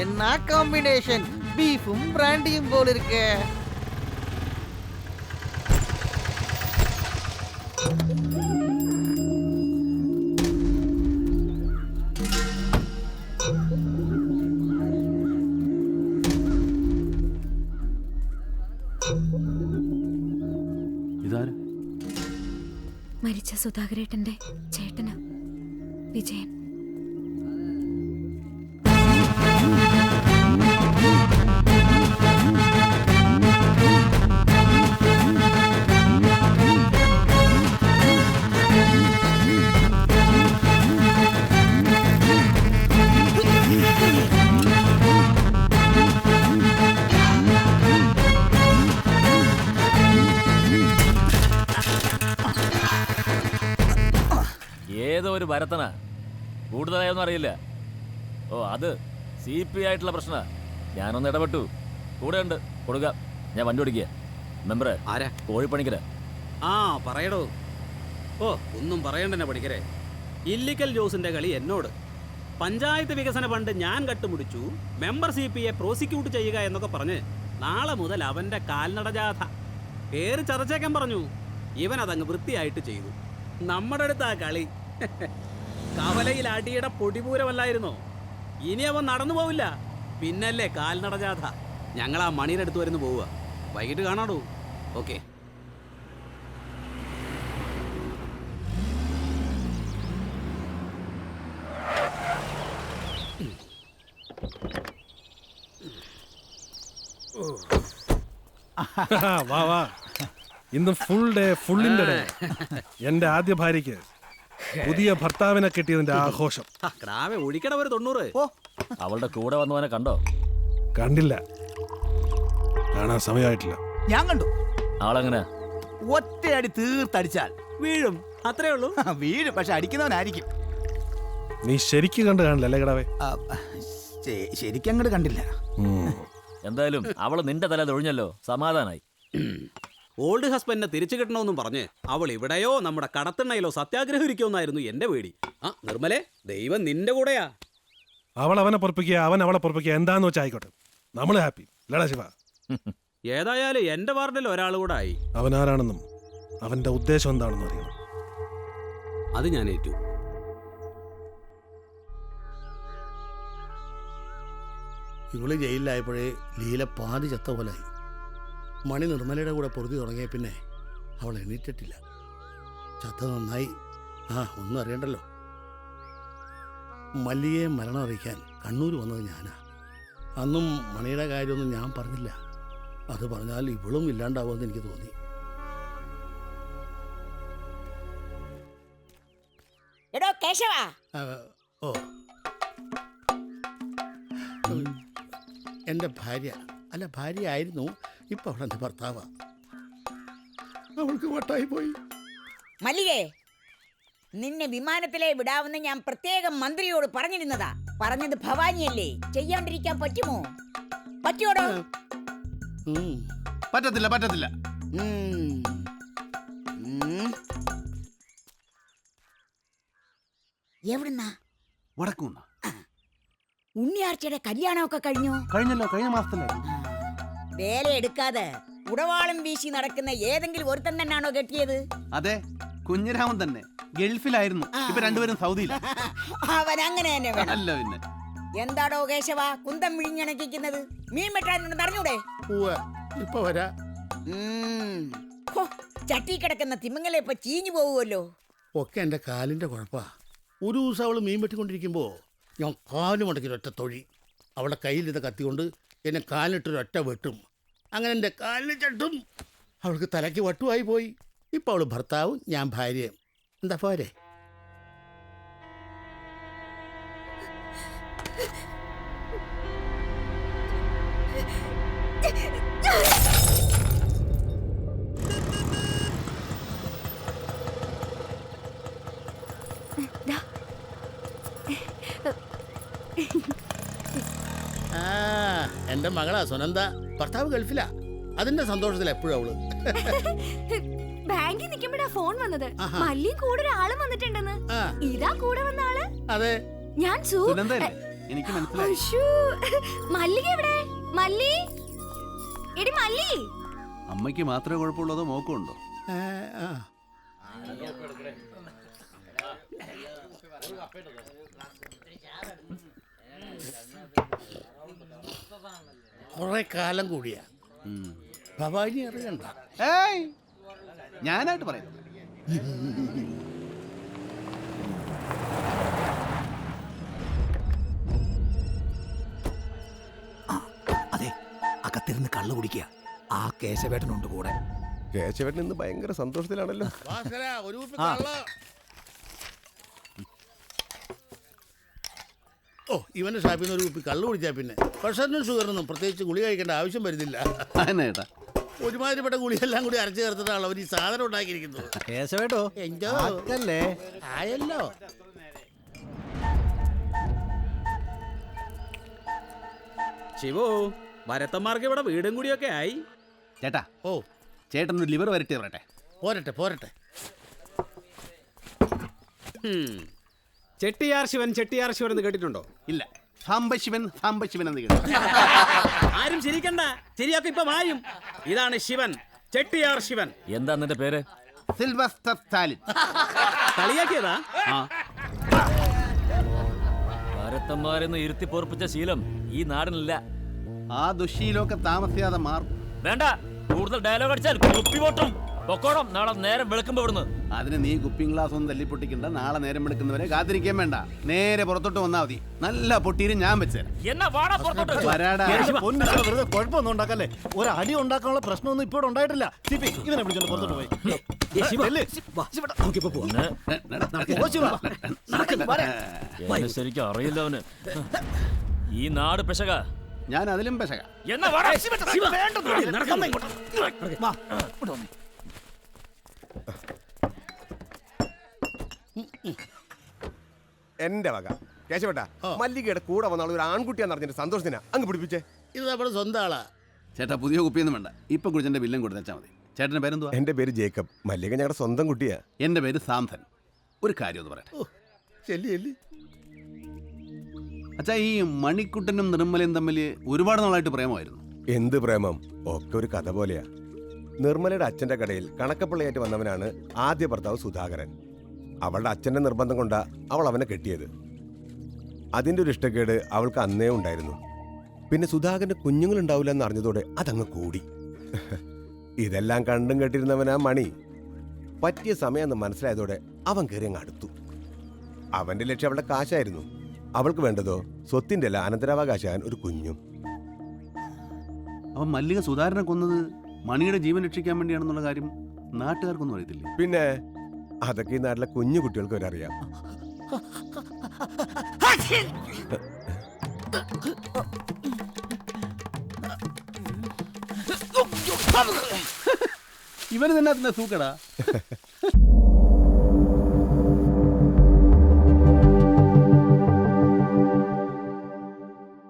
என்ன காம்பினேஷன், பீஃபும் பிராண்டியும் போல இருக்கு. മരിച്ച സുധാകരേട്ടന്റെ ചേട്ടന് വിജയൻ. ഏതോ ഒരു ഭരത്തനാ, കൂടുതലായൊന്നും അറിയില്ല. ഓ അത് CP ആയിട്ടുള്ള പ്രശ്ന. ഞാനൊന്ന് ഇടപെട്ടു. കൂടെ ഉണ്ട്, കൊടുക്ക. ഞാൻ വണ്ടി ഓടിക്കുക. മെമ്പറെ ആരാ? കോഴിപ്പണിക്കര. ആ പറയടോ. ഓ ഒന്നും പറയണ്ടെന്നെ പണിക്കരെ. ഇല്ലിക്കൽ ജോസിന്റെ കളി എന്നോട്. പഞ്ചായത്ത് വികസന ഫണ്ട് ഞാൻ കട്ടുമുടിച്ചു, മെമ്പർ CPയെ പ്രോസിക്യൂട്ട് ചെയ്യുക എന്നൊക്കെ പറഞ്ഞ് നാളെ മുതൽ അവന്റെ കാൽനട ജാഥ പേര് ചതച്ചേക്കാൻ പറഞ്ഞു. ഇവൻ അതങ്ങ് വൃത്തിയായിട്ട് ചെയ്തു. നമ്മുടെ അടുത്ത് ആ കളി കവലയിൽ അടിയുടെ പൊടിപൂരമല്ലായിരുന്നോ? ഇനി അവൻ നടന്നു പോവില്ല. പിന്നല്ലേ കാൽനട ജാഥ. ഞങ്ങൾ ആ മണിയുടെ അടുത്ത് വരുന്നു പോവുക. വൈകിട്ട് കാണാടോ. ഓക്കെ. വാ വാ, ഇന്ന് ഫുൾ ഡേ, ഫുള്ളിന്റെ ഡേ. എന്റെ ആദ്യ ഭാര്യയ്ക്ക് പുതിയ ഭർത്താവിനെ കിട്ടിയതിന്റെ ആഘോഷം. ഒഴിക്കട ഒരു 90. ഓ അവളുടെ കൂടെ വന്നവനെ കണ്ടോ? കണ്ടില്ല, കാണാൻ സമയമായിട്ടില്ല. ഞാൻ കണ്ടു. ആളെങ്ങനെ? ഒറ്റയടി തീർത്തടിച്ചാൽ വീഴും, അത്രേ ഉള്ളൂ. വീഴും, പക്ഷെ അടിക്കുന്നവനായിരിക്കും. നീ ശരിക്കും കണ്ടു കാണില്ല അല്ലേ കിടാവേ? ശരിക്കും അങ്ങോട്ട് കണ്ടില്ല. എന്തായാലും അവള് നിന്റെ തല തൊഴിഞ്ഞല്ലോ, സമാധാനായി. ഓൾഡ് ഹസ്ബൻഡിനെ തിരിച്ചു കിട്ടണമെന്നും പറഞ്ഞ് അവൾ ഇവിടെയോ നമ്മുടെ കടത്തിണ്ണയിലോ സത്യാഗ്രഹം ഇരിക്കുമെന്നായിരുന്നു എന്റെ പേടി. ആ നിർമ്മലേ, ദൈവം നിന്റെ കൂടെയാ. അവൾ അവനെ പൊറപ്പിക്കുക, അവൻ അവളെ പൊറപ്പിക്കുക, എന്താന്ന് വെച്ചാൽ ആയിക്കോട്ടെ. നമ്മള് ഹാപ്പി ലടാ ശിവ. ഏതായാലും എന്റെ വാർഡിൽ ഒരാൾ കൂടെ ആയി. അവൻ ആരാണെന്നും അവന്റെ ഉദ്ദേശം എന്താണെന്നും അറിയണം. അത് ഞാൻ ഏറ്റു. ഇവള് ജയിലിലായപ്പോഴേ ലീല പാതി ചത്ത പോലായി. മണി നിർമ്മലയുടെ കൂടെ പൊറുതി തുടങ്ങിയ പിന്നെ അവൾ എണീറ്റിട്ടില്ല. ചത്ത നന്നായി. ഒന്നും അറിയണ്ടല്ലോ. മല്ലിയെ മരണം അറിയിക്കാൻ കണ്ണൂർ വന്നത് ഞാനാ. അന്നും മണിയുടെ കാര്യമൊന്നും ഞാൻ പറഞ്ഞില്ല. അത് പറഞ്ഞാൽ ഇവളും ഇല്ലാണ്ടാവുമെന്ന് എനിക്ക് തോന്നി. ഓ എൻ്റെ ഭാര്യ, അല്ല ഭാര്യയായിരുന്നു, ഇപ്പൊ അവൾ എൻ്റെ ഭർത്താവാ. അവൾക്ക് വട്ടായി പോയി. മല്ലികേ, നിന്നെ വിമാനത്തിലെ വിടാവുന്ന ഞാൻ പ്രത്യേകം മന്ത്രിയോട് പറഞ്ഞിരുന്നതാ. പറഞ്ഞത് ഭവാനിയല്ലേ, ചെയ്യാണ്ടിരിക്കാൻ പറ്റുമോ? പറ്റുമോടോ? പറ്റത്തില്ല, പറ്റത്തില്ല. എവിടുന്നാ? വടക്കൂന്ന. ഉണ്ണിയാർച്ചയുടെ കല്യാണമൊക്കെ കഴിഞ്ഞോ? കഴിഞ്ഞല്ലോ, കഴിഞ്ഞ മാസത്തിലെ. വേല എടുക്കാതെ ഉടവാളം വീശി നടക്കുന്ന ഏതെങ്കിലും ഒരുത്തൻ തന്നെയാണോ കെട്ടിയത്? അതെ, കുഞ്ഞിരാമൻ തന്നെ. ഗൾഫിലായിരുന്നു, ഇപ്പൊ രണ്ടുപേരും സൗദിയില. അവൻ അങ്ങനെ തന്നെ വേണം. അല്ല പിന്നെ എന്താടോ കേശവ കുന്തം വിഴിഞ്ഞണക്കിക്കുന്നത്? മീൻ വെട്ടാനുണ്ടെന്ന് അറിഞ്ഞൂടെ? ഇപ്പൊ വരാ. ചട്ടി കിടക്കുന്ന തിമിങ്ങലെ ഇപ്പൊ ചീഞ്ഞു പോവുമല്ലോ. ഒക്കെ എൻ്റെ കാലിൻ്റെ കുഴപ്പമാ. ഒരു ദിവസം അവൾ മീൻ വെട്ടിക്കൊണ്ടിരിക്കുമ്പോൾ ഞാൻ കാലും മുടക്കിയൊരൊറ്റ തൊഴി. അവളുടെ കയ്യിൽ ഇത് കത്തിക്കൊണ്ട് എന്നെ കാലിനിട്ടൊരൊറ്റ വെട്ടും. അങ്ങനെ എൻ്റെ കാലിന് ചട്ടും. അവൾക്ക് തലയ്ക്ക് വട്ടുമായി പോയി. ഇപ്പം അവൾ ഭർത്താവും ഞാൻ ഭാര്യയും. എന്താ പോരെ? എന്റെ മകളാ സുനന്ദ. ഭർത്താവ് ഗൾഫിലാ. അതിന്റെ സന്തോഷത്തിൽ എപ്പോഴും അവള്. ബാങ്കിൽ നിൽക്കുമ്പോഴാ ഫോൺ വന്നത്. മല്ലിയും കൂടെ ഒരാളും വന്നിട്ടുണ്ടെന്ന്. ഇതാ കൂടെ വന്ന ആള്. അതെ, ഞാൻ എനിക്ക് മനസ്സിലായി. അശ്ശോ, മല്ലിക എവിടെ? മല്ലി, എടി മല്ലി. അമ്മയ്ക്ക് മാത്രമേ കുഴപ്പമുള്ളതോ മോക്കും ഉണ്ടോ? കുറെ കാലം കൂടിയാ ഭവാനി അറിയണ്ട. ഏയ് ഞാനായിട്ട് പറയാം. അതെ, അകത്തിരുന്ന് കള്ളു കുടിക്കുക. ആ കേശവേട്ടനുണ്ട് കൂടെ. കേശവേട്ടൻ ഇന്ന് ഭയങ്കര സന്തോഷത്തിലാണല്ലോ. ഭാസ്കരാ, ഒരു കുപ്പി കള്ള്. ഓ, ഇവന്റെ ഷാപ്പിൽ നിന്ന് ഒരു കുപ്പി കള്ളു കുടിച്ചാ പിന്നെ പ്രഷറിനും ഷുഗറിനും പ്രത്യേകിച്ച് ഗുളി കഴിക്കേണ്ട ആവശ്യം വരുന്നില്ല. ഏട്ടാ ഒരുമാതിരിപ്പെട്ട ഗുളിയെല്ലാം കൂടി അരച്ചു ചേർത്തിട്ടാണ് അവർ ഈ സാധനം ഉണ്ടാക്കിയിരിക്കുന്നത്. കേശവേട്ടോ എന്തോ അല്ലേ? ആയല്ലോ. ശിവോ, വരത്തന്മാർക്ക് ഇവിടെ വീടും കൂടിയൊക്കെ ആയി. ചേട്ടാ, ഓ, ചേട്ടൻ ഒരു ലിവർ വരട്ടെ പറയട്ടെ. പോരട്ടെ പോരട്ടെ. ചെട്ടിയാർ ശിവൻ എന്ന് കേട്ടിട്ടുണ്ടോ? ഇല്ല, സാംബശിവൻ എന്ന് കേട്ടു. ആരും ശരിക്കണ്ട, ശരിയാക്കി ഇപ്പൊ വായും. ഇതാണ് ശിവൻ, ചെട്ടിയാർ ശിവൻ. എന്താ നിന്റെ പേര്? സിൽവസ്റ്റർ സ്റ്റാലിൻ. കളിയാക്കിയതാ. ആ, ഭാരതന്മാരെന്ന് ഇരുത്തി പൊറപ്പിച്ച ശീലം ഈ നാടിനില്ല. ആ ദുശീലമൊക്കെ താമസിയാതെ മാറും. വേണ്ട, കൂടുതൽ ഡയലോഗ് അടിച്ചാൽ കുപ്പി പൊട്ടും. പൊക്കോണം, നാളെ നേരം വെളുക്കുമ്പോ ഇവിടുന്ന്. അതിന് നീ കുപ്പിങ് ഗ്ലാസ് ഒന്നും തല്ലിപ്പൊട്ടിക്കണ്ട. നാളെ നേരം എടുക്കുന്നവരെ കാത്തിരിക്കാൻ വേണ്ട. നേരെ പുറത്തോട്ട് വന്നാ മതി. നല്ല പൊട്ടീരും ഞാൻ വെച്ചേരാം. എന്നാ വാടാ പുറത്തോട്ട്. വരാടാ. വെറുതെ കുഴപ്പമൊന്നും ഉണ്ടാക്കല്ലേ. ഒരു അടി ഉണ്ടാക്കാനുള്ള പ്രശ്നമൊന്നും ഇപ്പോൾ ഉണ്ടായിട്ടില്ല. സിപി, ഇവനെ വിളിച്ചോണ്ട് പുറത്തോട്ട് പോയി. എന്നെ ശരിക്കും അറിയില്ല അവന്. ഈ നാട് പെശക. ഞാൻ അതിലും പെശക. എന്നാ വാടാ. എന്റെ വക കേശവേട്ട, മല്ലികയുടെ കൂടെ വന്നാൽ ഒരു ആൺകുട്ടിയാന്ന് അറിഞ്ഞിട്ട് സന്തോഷത്തിനാ അങ്ങ് പിടിപ്പിച്ചേ. ഇത് നമ്മുടെ സ്വന്തം ആളാ. ചേട്ടാ, പുതിയ കുപ്പിയൊന്നും വേണ്ട. ഇപ്പൊ കുടിച്ചെന്റെ ബില്ലും കൊടുത്താൽ മതി. ചേട്ടന്റെ പേരെന്തുവാ? എന്റെ പേര് ജേക്കബ്. മല്ലിക ഞങ്ങളുടെ സ്വന്തം കുട്ടിയാ. എന്റെ പേര് സാംസൺ. ഒരു കാര്യം ഒന്ന് പറയട്ടെ. ചെല്ലി ചെല്ലി. അച്ഛാ, ഈ മണിക്കുട്ടനും നിർമ്മലയും തമ്മിൽ ഒരുപാട് നാളായിട്ട് പ്രേമമായിരുന്നു. എന്ത് പ്രേമം, ഒക്കെ ഒരു കഥ പോലെയാ. നിർമ്മലയുടെ അച്ഛന്റെ കടയിൽ കണക്കപ്പിള്ളയായിട്ട് വന്നവനാണ് ആദ്യ ഭർത്താവ് സുധാകരൻ. അവളുടെ അച്ഛന്റെ നിർബന്ധം കൊണ്ടാ അവൾ അവനെ കെട്ടിയത്. അതിന്റെ ഒരു ഇഷ്ടക്കേട് അവൾക്ക് അന്നേ ഉണ്ടായിരുന്നു. പിന്നെ സുധാകരന് കുഞ്ഞുങ്ങളുണ്ടാവില്ല എന്ന് അറിഞ്ഞതോടെ അതങ്ങ് കൂടി. ഇതെല്ലാം കണ്ടും കേട്ടിരുന്നവനാ മണി. പറ്റിയ സമയം മനസ്സിലായതോടെ അവൻ കയറി അങ്ങ് അടുത്തു. അവന്റെ ലക്ഷ്യം അവളുടെ കാശായിരുന്നു. അവൾക്ക് വേണ്ടതോ സ്വത്തിന്റെ അല്ല, അനന്തരാവകാശാൻ ഒരു കുഞ്ഞും. അവൻ മല്ലിക സുധാകരനെ കൊന്നത് മണിയുടെ ജീവൻ രക്ഷിക്കാൻ വേണ്ടിയാണെന്നുള്ള കാര്യം നാട്ടുകാർക്കൊന്നും അറിയത്തില്ലേ? പിന്നെ അതൊക്കെ ഈ നാട്ടിലെ കുഞ്ഞു കുട്ടികൾക്ക് വരറിയാം. ഇവന് തന്നെ സൂക്കടാ.